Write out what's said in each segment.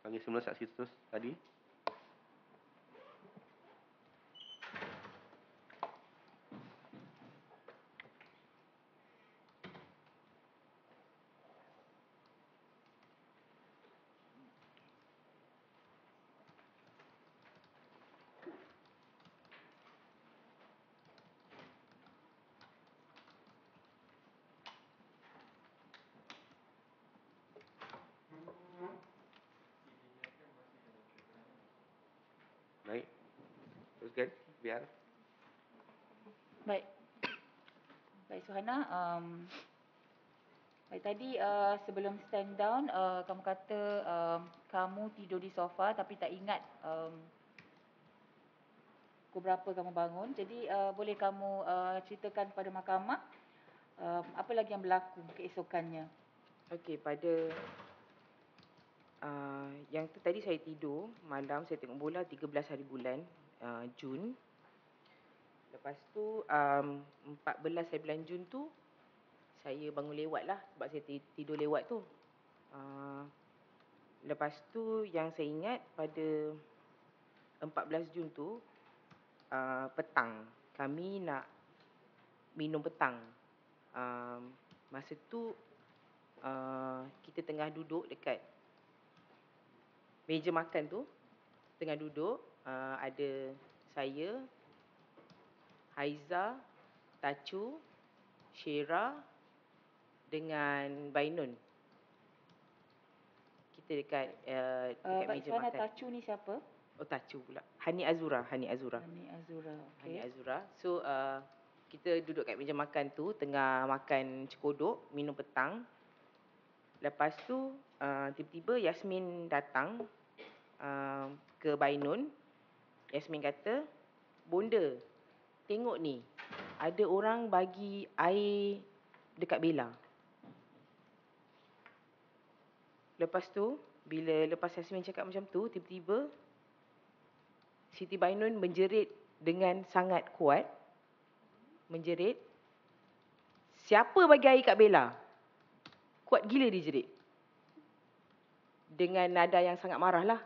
panggil semula saksi terus tadi. Baik. Teruskan, biar. Baik. Baik, Suhana. Baik, tadi sebelum stand down, kamu kata kamu tidur di sofa tapi tak ingat pukul berapa kamu bangun. Jadi boleh kamu ceritakan kepada mahkamah apa lagi yang berlaku keesokannya? Okey, pada yang tu tadi saya tidur malam, saya tengok bola 13 hari bulan Jun. Lepas tu 14 hari bulan Jun tu saya bangun lewat lah sebab saya tidur lewat tu. Lepas tu yang saya ingat pada 14 Jun tu petang kami nak minum petang. Masa tu kita tengah duduk dekat meja makan tu, tengah duduk, ada saya, Haiza, Tachu, Syera dengan Bainun. Kita dekat Baik, meja Suhana, makan. Tachu ni siapa? Oh, Tachu pula. Hani Azura. Hani Azura. Hani Okey. Azura. So kita duduk kat meja makan tu, tengah makan cekodok, minum petang. Lepas tu tiba-tiba Yasmin datang ke Bainun. Yasmin kata, "Bonda, tengok ni, ada orang bagi air dekat Bella." Lepas tu, lepas Yasmin cakap macam tu, tiba-tiba Siti Bainun menjerit dengan sangat kuat. Menjerit, "Siapa bagi air kat Bella?" Kuat gila dia jerit. Dengan nada yang sangat marah lah.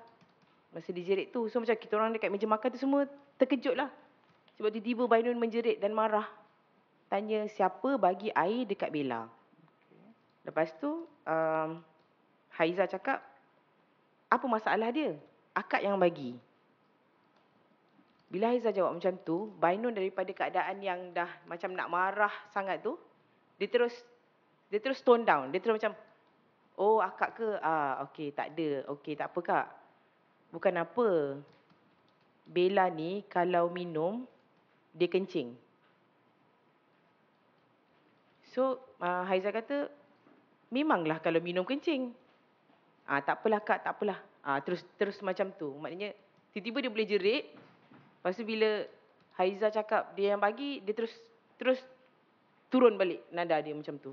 Masa dia jerit tu, so macam kita orang dekat meja makan tu semua terkejut lah. Sebab tiba-tiba Bainun menjerit dan marah. Tanya siapa bagi air dekat Bella. Lepas tu Haiza cakap, "Apa masalah dia? Akak yang bagi." Bila Haiza jawab macam tu, Bainun daripada keadaan yang dah macam nak marah sangat tu, dia terus tone down. Dia terus macam, "Oh, akak ke? Okey, tak ada. Okey, tak apa kak. Bukan apa. Bella ni kalau minum, dia kencing." So, Haiza kata, "Memanglah kalau minum kencing." "Tak apalah kak, tak apalah." Terus macam tu. Maknanya, tiba-tiba dia boleh jerit. Lepas tu bila Haiza cakap dia yang bagi, dia terus turun balik nada dia macam tu.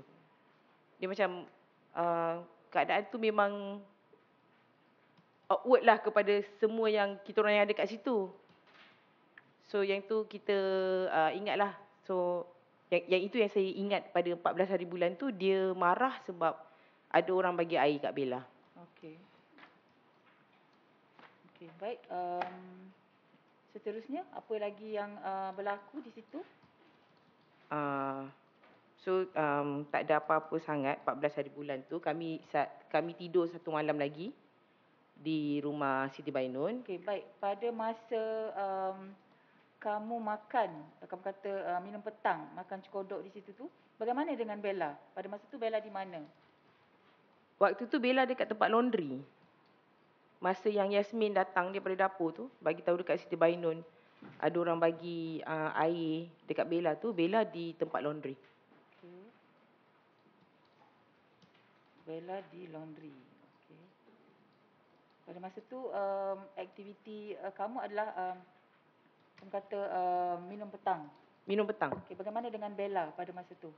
Dia macam keadaan tu memang awkward lah kepada semua yang kita orang yang ada kat situ. So yang tu kita ingatlah. So yang itu yang saya ingat pada 14 hari bulan tu, dia marah sebab ada orang bagi air kat Bella. Okey. Okey, baik. Seterusnya, apa lagi yang berlaku di situ? So tak ada apa-apa sangat 14 hari bulan tu. Kami tidur satu malam lagi di rumah Siti Bainun. Okey, baik. Pada masa kamu makan, kamu kata minum petang, makan cekodok di situ tu, bagaimana dengan Bella? Pada masa tu Bella di mana? Waktu tu Bella dekat tempat laundry. Masa yang Yasmin datang daripada dapur tu, bagi tahu dekat Siti Bainun ada orang bagi air dekat Bella tu, Bella di tempat laundry. Okey. Bella di laundry. Okey. Pada masa tu aktiviti kamu adalah kamu kata minum petang. Minum petang. Okey, bagaimana dengan Bella pada masa tu?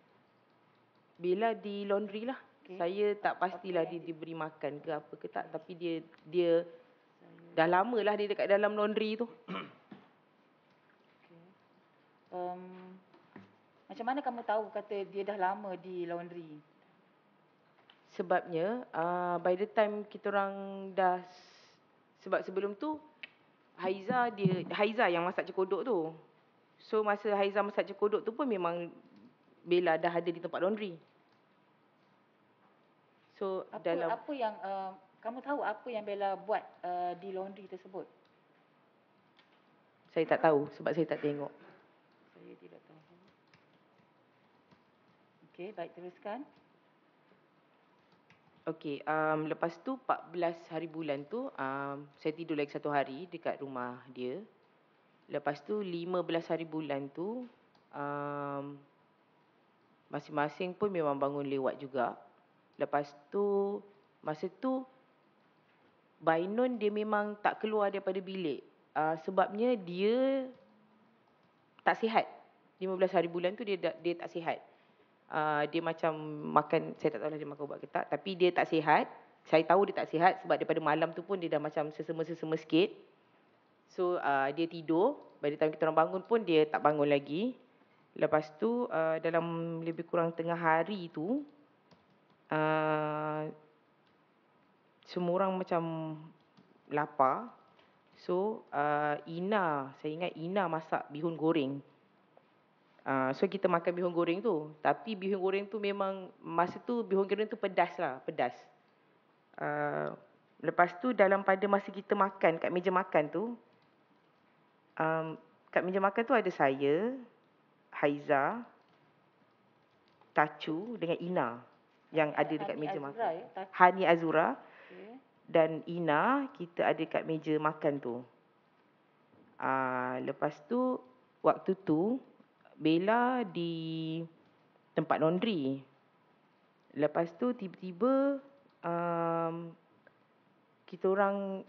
Bella di laundry lah. Okay. Saya tak pastilah dia diberi makan ke apa ke tak, tapi dia dah lama lah dia dekat dalam laundry tu. Okay. Macam mana kamu tahu kata dia dah lama di laundry? Sebabnya by the time kita orang dah Sebab sebelum tu Haiza yang masak cekodok tu. So masa Haiza masak cekodok tu pun memang Bella dah ada di tempat laundry. So Apa yang kamu tahu apa yang Bella buat di laundry tersebut? saya tak tahu sebab saya tak tengok. Saya tidak tahu. Okey, baik, teruskan. Okey, lepas tu 14 hari bulan tu saya tidur lagi 1 hari dekat rumah dia. Lepas tu 15 hari bulan tu masing-masing pun memang bangun lewat juga. Lepas tu masa tu Bainon dia memang tak keluar daripada bilik. Sebabnya dia tak sihat. 15 hari bulan tu dia tak sihat. Dia macam makan, saya tak tahu lah dia makan ubat ke tak, tapi dia tak sihat. Saya tahu dia tak sihat sebab daripada malam tu pun dia dah macam sesema-sesema sikit. So dia tidur, by the time kita orang bangun pun dia tak bangun lagi. Lepas tu dalam lebih kurang tengah hari tu semua orang macam lapar. So Ina, saya ingat Ina masak bihun goreng. So kita makan bihun goreng tu. Tapi bihun goreng tu memang masa tu bihun goreng tu pedas lah, pedas. Lepas tu dalam pada masa kita makan kat meja makan tu, kat meja makan tu ada saya, Haiza, Tachu dengan Ina yang ada dekat Hani meja Azura, makan. ya? Tachu. Hani Azura Okey. dan Ina, kita ada kat meja makan tu. Lepas tu waktu tu Bella di tempat laundry. Lepas tu tiba-tiba kita orang,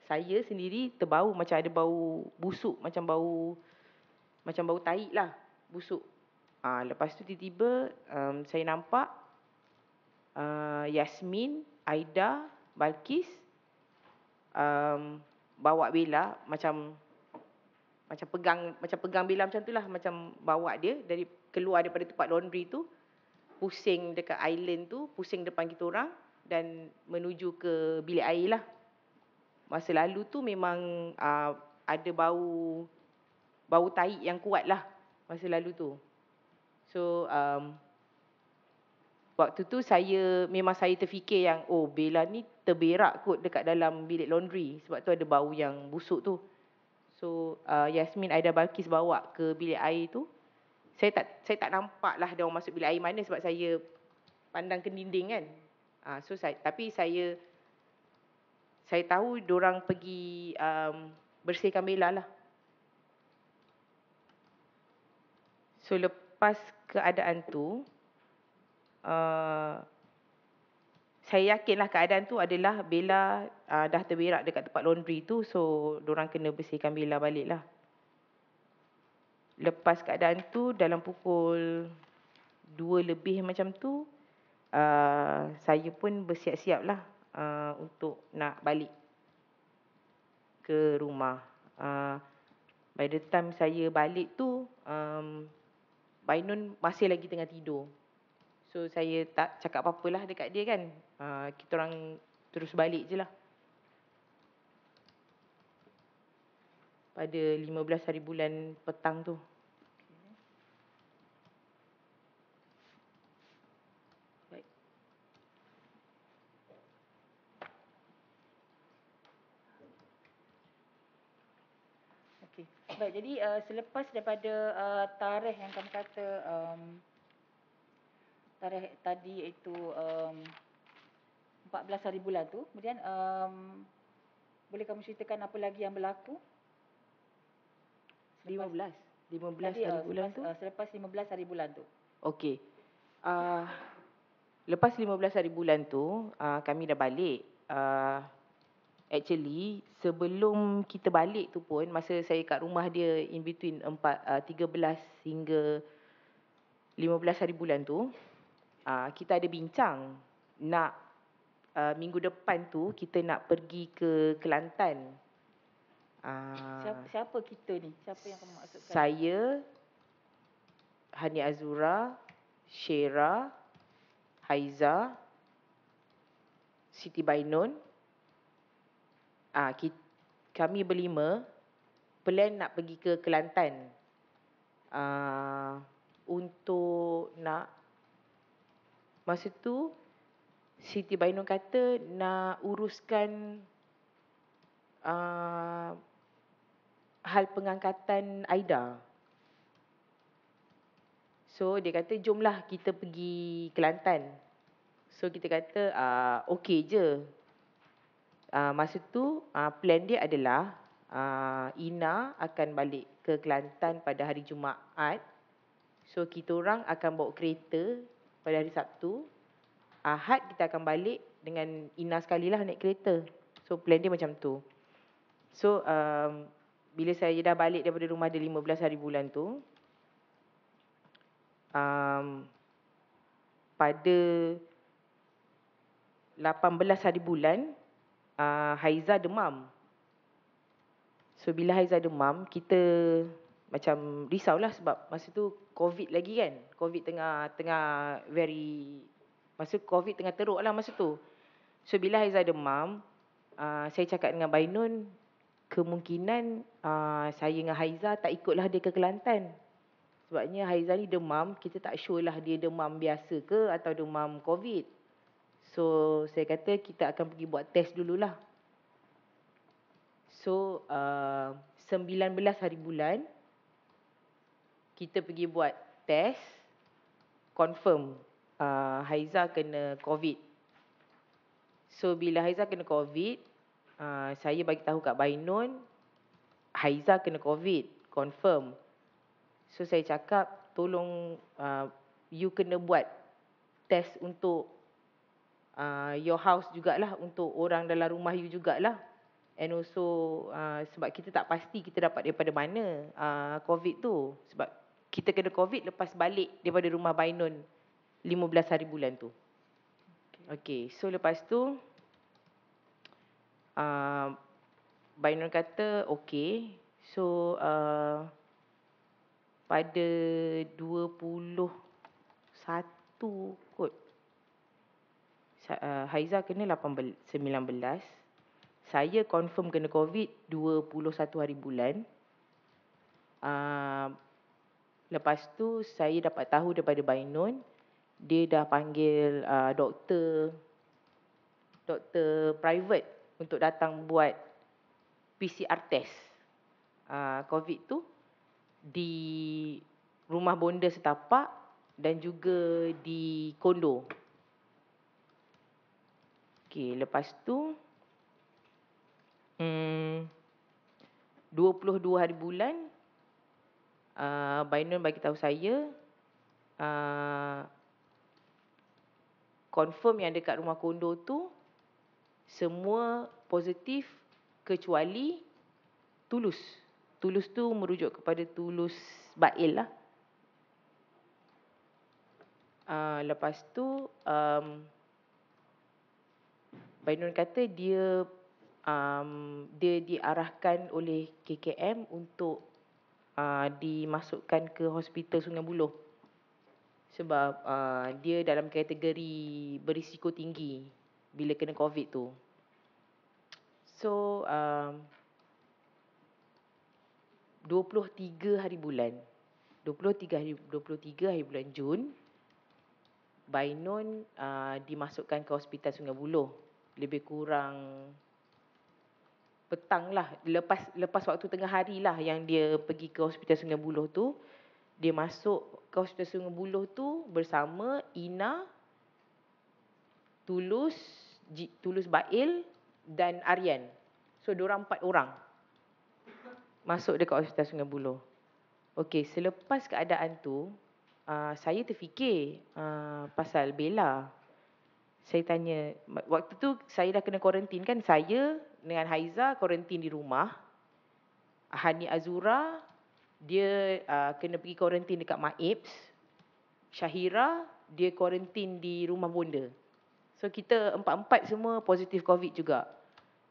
saya sendiri terbau macam ada bau busuk, macam bau tahi lah, busuk. Lepas tu tiba-tiba saya nampak Yasmin, Aida, Balkis bawa Bella macam pegang Bella macam tu lah, macam bawa dia dari keluar daripada tempat laundry tu, pusing dekat island tu, pusing depan kita orang dan menuju ke bilik air lah. Masa lalu tu memang ada bau tahi yang kuat lah masa lalu tu. So waktu tu saya terfikir yang Bella ni terberak kot dekat dalam bilik laundry sebab tu ada bau yang busuk tu. So Yasmin, Aida, Balkis bawa ke bilik air tu. Saya tak nampak lah dia orang masuk bilik air mana sebab saya pandang ke dinding kan. Tapi saya tahu diorang pergi bersihkan Bella lah. So lepas keadaan tu saya yakinlah keadaan tu adalah Bella dah terberak dekat tempat laundry tu, so diorang kena bersihkan Bella balik lah. Lepas keadaan tu dalam pukul 2 lebih macam tu saya pun bersiap-siap lah untuk nak balik ke rumah. By the time saya balik tu Bainon masih lagi tengah tidur. So saya tak cakap apa-apa lah dekat dia kan. Kita orang terus balik je lah. Pada 15 hari bulan petang tu. Baik. Okey. Baik, jadi selepas daripada tarikh yang kamu kata tarikh tadi iaitu 14 hari bulan tu, kemudian boleh kamu ceritakan apa lagi yang berlaku? 15 Tadi, hari bulan tu. selepas 15 hari bulan tu. Okey. Lepas 15 hari bulan tu kami dah balik. Actually sebelum kita balik tu pun masa saya kat rumah dia in between 13 hingga 15 hari bulan tu kita ada bincang nak minggu depan tu kita nak pergi ke Kelantan. Siapa kita ni? Siapa yang kamu maksudkan? Saya, Hani Azura, Syera, Haiza, Siti Bainon, kami berlima plan nak pergi ke Kelantan untuk nak, masa tu Siti Bainun kata nak uruskan hal pengangkatan Aida. So dia kata jomlah kita pergi Kelantan. So kita kata okey je. Masa tu plan dia adalah Ina akan balik ke Kelantan pada hari Jumaat. So kita orang akan bawa kereta pada hari Sabtu. Ahad kita akan balik dengan Ina sekali lah naik kereta. So plan dia macam tu. So bila saya dah balik daripada rumah dia 15 hari bulan tu, pada 18 hari bulan Haiza demam. So bila Haiza demam, kita macam risaulah sebab masa tu COVID lagi kan. COVID tengah masa COVID tengah teruk lah masa tu. So bila Haiza demam, saya cakap dengan Bainun, kemungkinan saya dengan Haiza tak ikutlah dia ke Kelantan. Sebabnya Haiza ni demam, kita tak sure lah dia demam biasa ke atau demam COVID. So saya kata kita akan pergi buat test dululah. So 19 hari bulan kita pergi buat test, confirm Haiza kena COVID. So bila Haiza kena COVID, saya bagi tahu kat Bainun, Haiza kena COVID, confirm. So saya cakap tolong you kena buat test untuk your house jugalah, untuk orang dalam rumah you jugalah. And also sebab kita tak pasti kita dapat daripada mana COVID tu. Sebab kita kena COVID lepas balik daripada rumah Bainun 15 hari bulan tu. Okay, so lepas tu Bainun kata okay. So pada 21 kot, Haiza kena 19. Saya confirm kena COVID 21 hari bulan. Lepas tu saya dapat tahu daripada Bainun, dia dah panggil doktor private untuk datang buat PCR test COVID tu di rumah bonda setapak dan juga di kondo. Okay, lepas tu 22 hari bulan Bainun bagi tahu saya confirm yang dekat rumah kondo tu semua positif kecuali Tulus. Tulus tu merujuk kepada Tulus Bail lah. Lepas tu Bainun kata dia diarahkan oleh KKM untuk dimasukkan ke hospital Sungai Buloh. Sebab dia dalam kategori berisiko tinggi bila kena COVID tu. So 23 hari bulan bulan Jun, Bainun dimasukkan ke hospital Sungai Buloh. Lebih kurang petang lah, lepas waktu tengah hari lah yang dia pergi ke hospital Sungai Buloh tu. Dia masuk ke hospital Sungai Buloh tu bersama Ina, Tulus Bail dan Aryan. So diorang 4 orang masuk dekat hospital Sungai Buloh. Okey, selepas keadaan tu saya terfikir pasal Bella. Saya tanya, waktu tu saya dah kena kuarantin kan, saya dengan Haiza kuarantin di rumah. Hani Azura dia kena pergi kuarantin dekat Maibs. Syahira dia kuarantin di rumah bonda. So kita empat-empat semua positif COVID juga.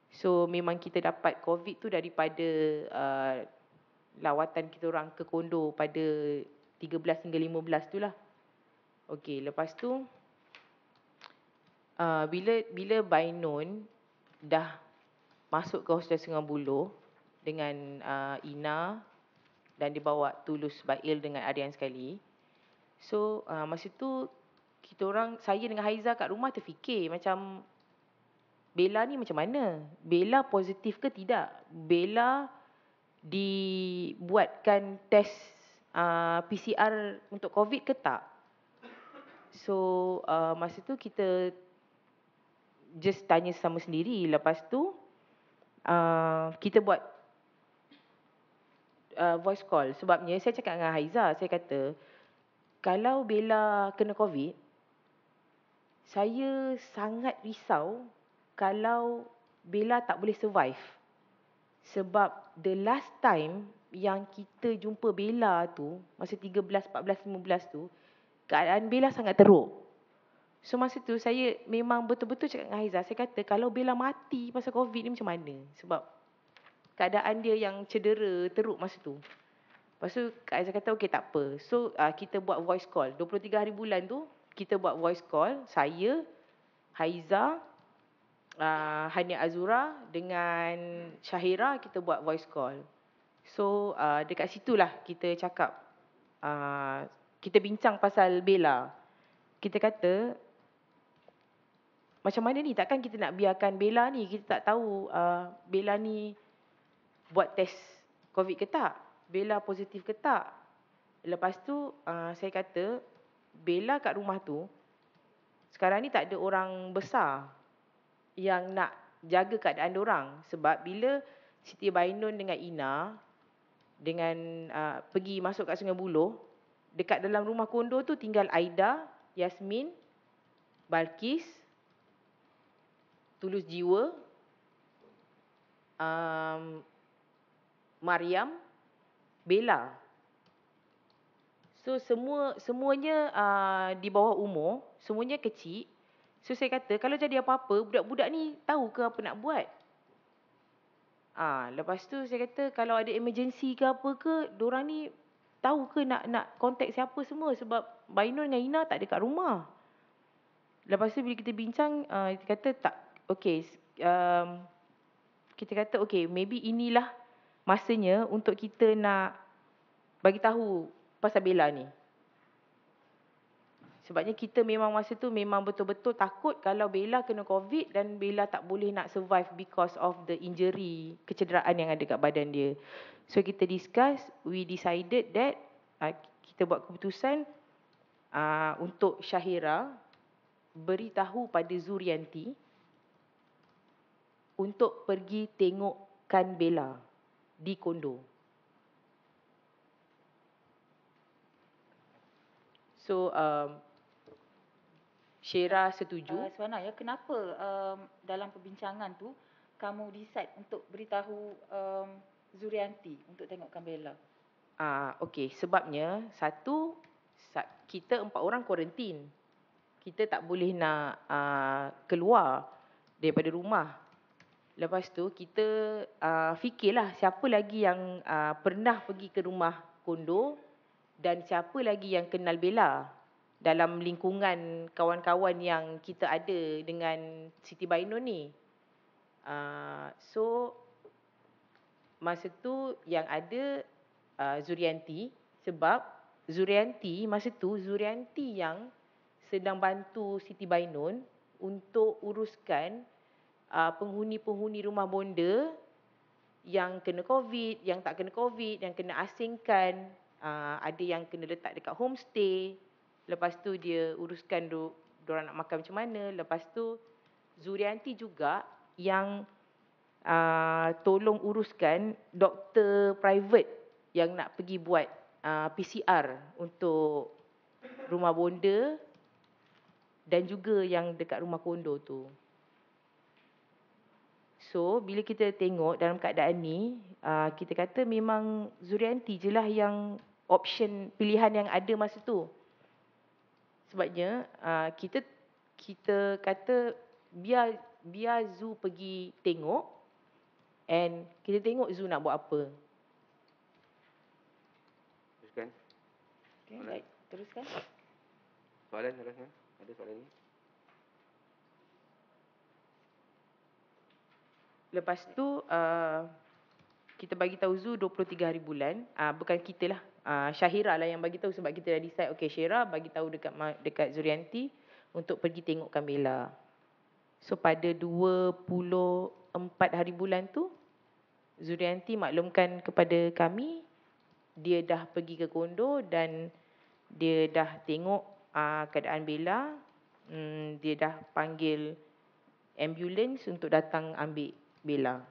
So memang kita dapat COVID tu daripada lawatan kita orang ke kondo pada 13 hingga 15 tu lah. Okey, lepas tu bila Bainun dah masuk ke Hostel Sungai Buloh dengan Ina dan dibawa Tulus Bail dengan Aryan sekali. So masa tu saya dengan Haiza kat rumah terfikir macam Bella ni macam mana? Bella positif ke tidak? Bella dibuatkan test PCR untuk COVID ke tak? So masa tu kita just tanya sama sendiri. Lepas tu kita buat voice call. Sebabnya saya cakap dengan Haiza, saya kata kalau Bella kena COVID, saya sangat risau kalau Bella tak boleh survive. Sebab the last time yang kita jumpa Bella tu, masa 13, 14, 15 tu, keadaan Bella sangat teruk. So masa tu saya memang betul-betul cakap dengan Haiza, saya kata kalau Bella mati pasal COVID ni macam mana? Sebab keadaan dia yang cedera, teruk masa tu. Lepas tu Kak Haiza kata okey tak apa. So kita buat voice call. 23 hari bulan tu kita buat voice call. Saya, Haiza, Hania Azura dengan Syahira kita buat voice call. So dekat situlah kita cakap, kita bincang pasal Bella. Kita kata macam mana ni, takkan kita nak biarkan Bella ni, kita tak tahu Bella ni buat test COVID ke tak, Bella positif ke tak. Lepas tu saya kata Bella kat rumah tu sekarang ni tak ada orang besar yang nak jaga keadaan dorang. Sebab bila Siti Bainun dengan Ina dengan pergi masuk kat Sungai Buloh, dekat dalam rumah kondo tu tinggal Aida, Yasmin, Balkis, Tulus Jiwa, Mariam, Bella. So semuanya di bawah umur, semuanya kecil. So saya kata kalau jadi apa-apa, budak-budak ni tahu ke apa nak buat? Lepas tu saya kata kalau ada emergency ke apa ke, dorang ni tahu ke nak contact siapa semua, sebab Bainun dengan Ina tak ada kat rumah. Lepas tu bila kita bincang, kita kata tak, okey, kita kata okey, maybe inilah masanya untuk kita nak bagi tahu pasal Bella ni. Sebabnya kita memang masa tu memang betul-betul takut kalau Bella kena COVID dan Bella tak boleh nak survive because of the injury, kecederaan yang ada kat badan dia. So kita discuss, we decided that kita buat keputusan untuk Syahira beritahu pada Zurianti untuk pergi tengokkan Bella di kondo. So Syera setuju. Suana, ya, kenapa dalam perbincangan tu kamu decide untuk beritahu Zurianti untuk tengokkan Bella? Okey, sebabnya satu, kita 4 orang kuarantin. Kita tak boleh nak keluar daripada rumah. Lepas tu kita fikirlah siapa lagi yang pernah pergi ke rumah kondo dan siapa lagi yang kenal Bella dalam lingkungan kawan-kawan yang kita ada dengan Siti Bainun ni. So masa tu yang ada Zurianti, sebab Zurianti yang sedang bantu Siti Bainun untuk uruskan penghuni-penghuni rumah bonda yang kena COVID, yang tak kena COVID, yang kena asingkan, ada yang kena letak dekat homestay. Lepas tu dia uruskan diorang nak makan macam mana. Lepas tu Zurianti juga yang tolong uruskan doktor private yang nak pergi buat PCR untuk rumah bonda dan juga yang dekat rumah kondo tu. So bila kita tengok dalam keadaan ni, kita kata memang Zurianti je lah yang option pilihan yang ada masa tu. Sebabnya kita kata biar Zu pergi tengok and kita tengok Zu nak buat apa. Teruskan. Okay, baik, teruskan. Soalan teruskan. Ada soalan ni? Lepas tu kita bagi tahu Zu 23 hari bulan. Bukan kita lah. Syahira lah yang bagi tahu sebab kita dah decide okey Syahira bagi tahu dekat Zurianti untuk pergi tengokkan Bella. So pada 24 hari bulan tu Zurianti maklumkan kepada kami dia dah pergi ke kondo dan dia dah tengok keadaan Bella. Dia dah panggil ambulans untuk datang ambil Bella.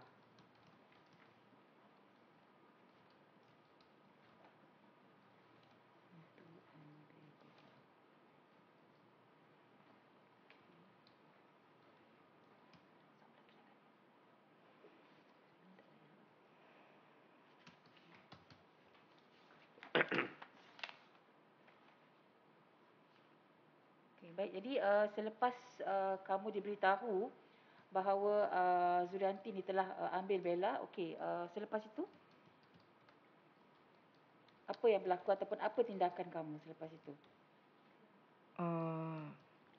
Okay, baik. Jadi selepas kamu diberitahu bahawa Zurianti ni telah ambil Bella, okey, selepas itu apa yang berlaku ataupun apa tindakan kamu selepas itu?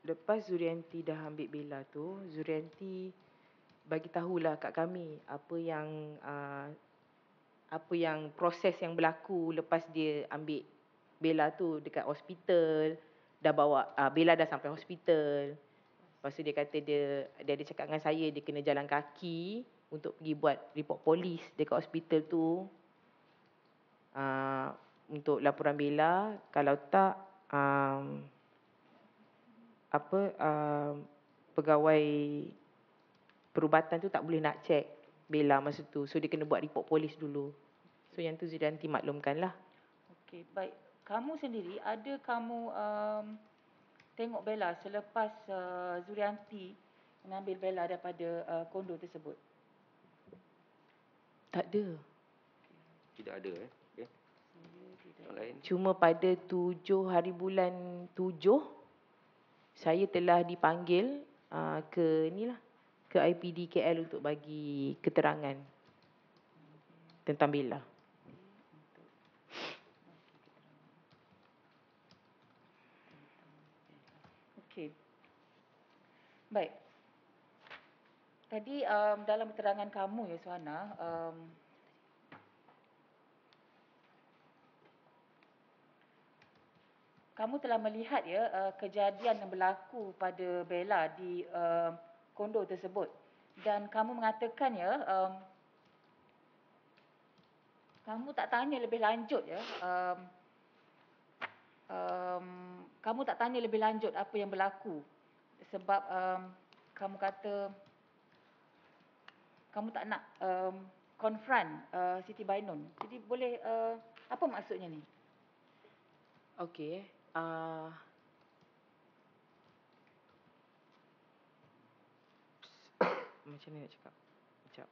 Lepas Zurianti dah ambil Bella tu, Zurianti bagi tahulah kat kami apa yang proses yang berlaku lepas dia ambil Bella tu dekat hospital. Dah bawa Bella dah sampai hospital. Lepas tu dia kata dia ada cakap dengan saya dia kena jalan kaki untuk pergi buat report polis dekat hospital tu. Untuk laporan Bella, kalau tak pegawai perubatan tu tak boleh nak check Bella masa tu. So dia kena buat report polis dulu. So yang tu Zurianti maklumkan lah. Okey, baik. Kamu sendiri, ada kamu tengok Bella selepas Zurianti mengambil Bella daripada kondo tersebut? Tak ada. Tidak ada okey. Yang lain. Cuma pada 7 hari bulan 7 saya telah dipanggil ke IPD KL untuk bagi keterangan tentang Bella. Okey. Baik. Tadi dalam keterangan kamu ya Suhana, kamu telah melihat ya kejadian yang berlaku pada Bella di kondo tersebut dan kamu mengatakan ya kamu tak tanya lebih lanjut ya kamu tak tanya lebih lanjut apa yang berlaku sebab kamu kata kamu tak nak confront Siti Bainun. Jadi boleh apa maksudnya ni? Okey. Macam ni nak cakap. Sekejap.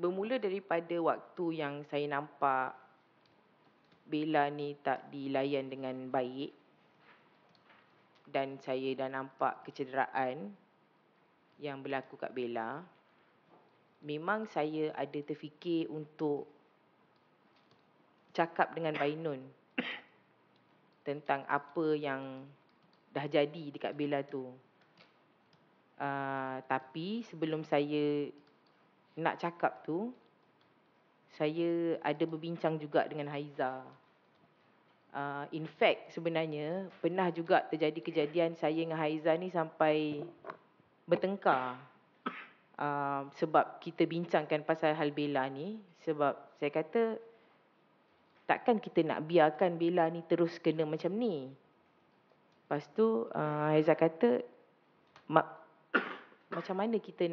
Bermula daripada waktu yang saya nampak Bella ni tak dilayan dengan baik dan saya dah nampak kecederaan yang berlaku kat Bella, memang saya ada terfikir untuk cakap dengan Bainun tentang apa yang dah jadi dekat Bella tu. Tapi sebelum saya nak cakap tu, saya ada berbincang juga dengan Haiza. In fact, sebenarnya pernah juga terjadi kejadian saya dengan Haiza ni sampai bertengkar. Sebab kita bincangkan pasal hal Bella ni. Sebab saya kata, takkan kita nak biarkan Bella ni terus kena macam ni. Lepas tu Haiza kata, macam mana kita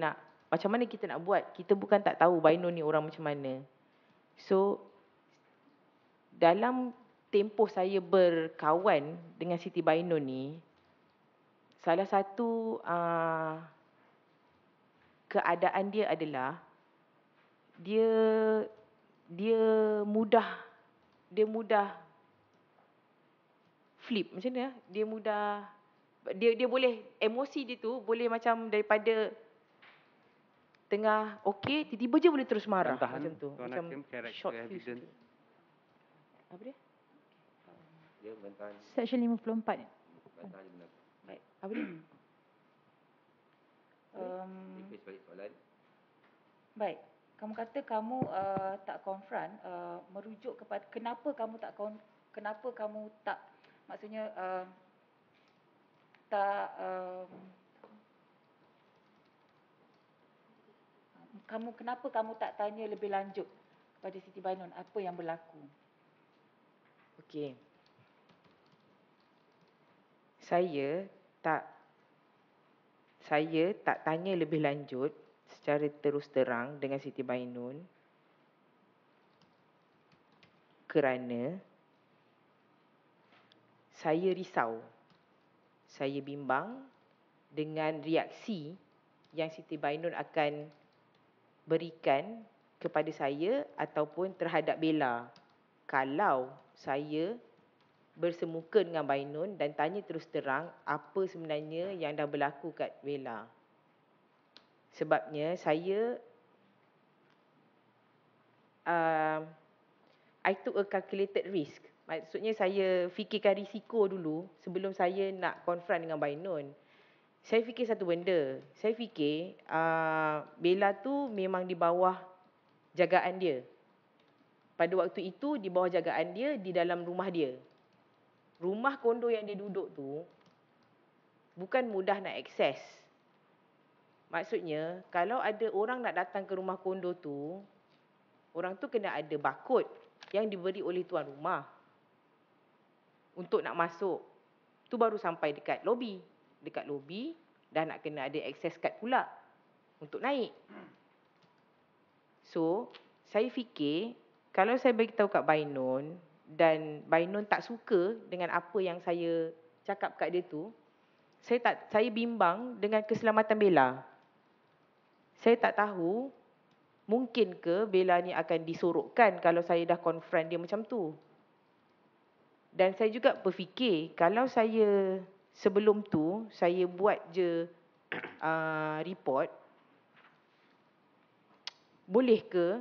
nak buat? Kita bukan tak tahu Bainun ni orang macam mana. So dalam tempoh saya berkawan dengan Siti Bainun ni, salah satu keadaan dia adalah dia mudah flip macam mana? Dia boleh emosi dia tu boleh macam daripada tengah okey tiba-tiba je boleh terus marah macam tu. Macam short fuse tu. Apa dia? Dia bantahan. Section 54. Kata hanya benarkan. Baik. Apa dia? Repeat balik soalan. Baik. Kamu kata kamu tak confront, merujuk kepada kenapa kamu tak maksudnya tak kenapa kamu tak tanya lebih lanjut kepada Siti Bainun apa yang berlaku? Okey. Saya tak tanya lebih lanjut secara terus terang dengan Siti Bainun kerana saya risau. Saya bimbang dengan reaksi yang Siti Bainun akan berikan kepada saya ataupun terhadap Bella kalau saya bersemuka dengan Bainun dan tanya terus terang apa sebenarnya yang dah berlaku kat Bella. Sebabnya saya I took a calculated risk. Maksudnya saya fikirkan risiko dulu sebelum saya nak confront dengan Bainun. Saya fikir satu benda. Saya fikir Bella tu memang di bawah jagaan dia. Pada waktu itu di bawah jagaan dia di dalam rumah dia. Rumah kondo yang dia duduk tu bukan mudah nak akses. Maksudnya kalau ada orang nak datang ke rumah kondo tu, orang tu kena ada barcode yang diberi oleh tuan rumah untuk nak masuk. Tu baru sampai dekat lobi. Dekat lobi dah nak kena ada access card pula untuk naik. So, saya fikir kalau saya bagi tahu kat Bainun dan Bainun tak suka dengan apa yang saya cakap kat dia tu, saya bimbang dengan keselamatan Bella. Saya tak tahu mungkin ke Bella ni akan disorokkan kalau saya dah confront dia macam tu. Dan saya juga berfikir kalau saya sebelum tu saya buat je report, boleh ke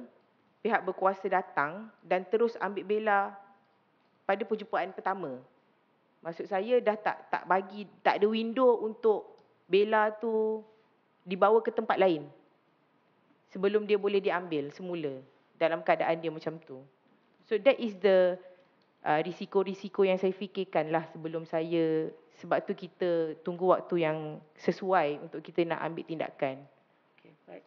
pihak berkuasa datang dan terus ambil Bella pada perjumpaan pertama? Maksud saya dah tak ada window untuk Bella tu dibawa ke tempat lain sebelum dia boleh diambil semula dalam keadaan dia macam tu. So that is the risiko-risiko yang saya fikirkan lah sebelum saya, sebab tu kita tunggu waktu yang sesuai untuk kita nak ambil tindakan. Okey, baik.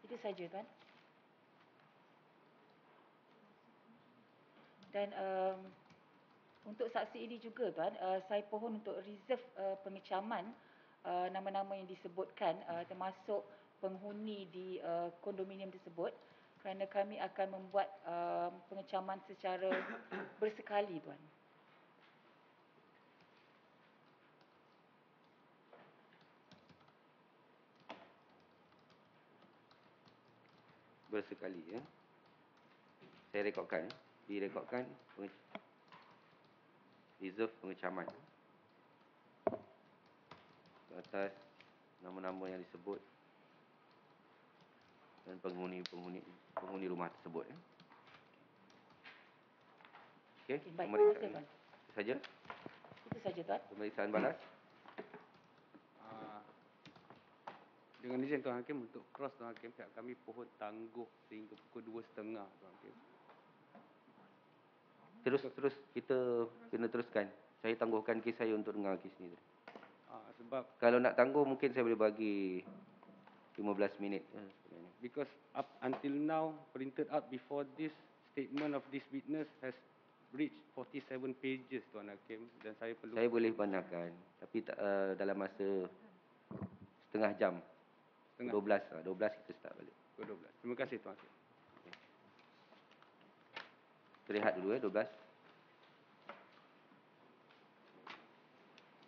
Itu saja, Tuan. Dan untuk saksi ini juga, Tuan, saya pohon untuk reserve pengecaman nama-nama yang disebutkan, termasuk penghuni di kondominium tersebut, kerana kami akan membuat pengecaman secara bersekali, Tuan. Bersekali ya. Saya rekodkan, direkodkan reserve pengecaman atas nama-nama yang disebut dan penghuni rumah tersebut ya. Okey, Baik, terima kasih, Tuan. Itu saja. Itu saja, Tuan. Pemeriksaan balas. Dengan izin Tuan Hakim, untuk cross Tuan Hakim, pihak kami pohon tangguh sehingga pukul 2.30 Tuan Hakim. Terus kita kena teruskan. Saya tangguhkan kes saya untuk dengar kes ni. Sebab kalau nak tangguh mungkin saya boleh bagi 15 minit sebenarnya. Because up until now, printed out before this, statement of this witness has reached 47 pages Tuan Hakim, dan saya perlu... Saya boleh bandingkan, tapi dalam masa setengah jam. 12 kita start balik. 12. Terima kasih Tuan Hakim. Rehat dulu 12.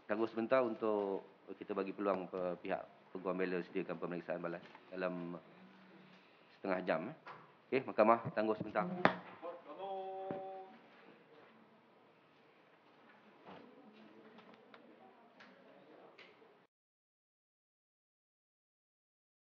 Tangguh sebentar untuk kita bagi peluang pihak peguam bela sediakan pemeriksaan balas dalam setengah jam. Okey, mahkamah tangguh sebentar.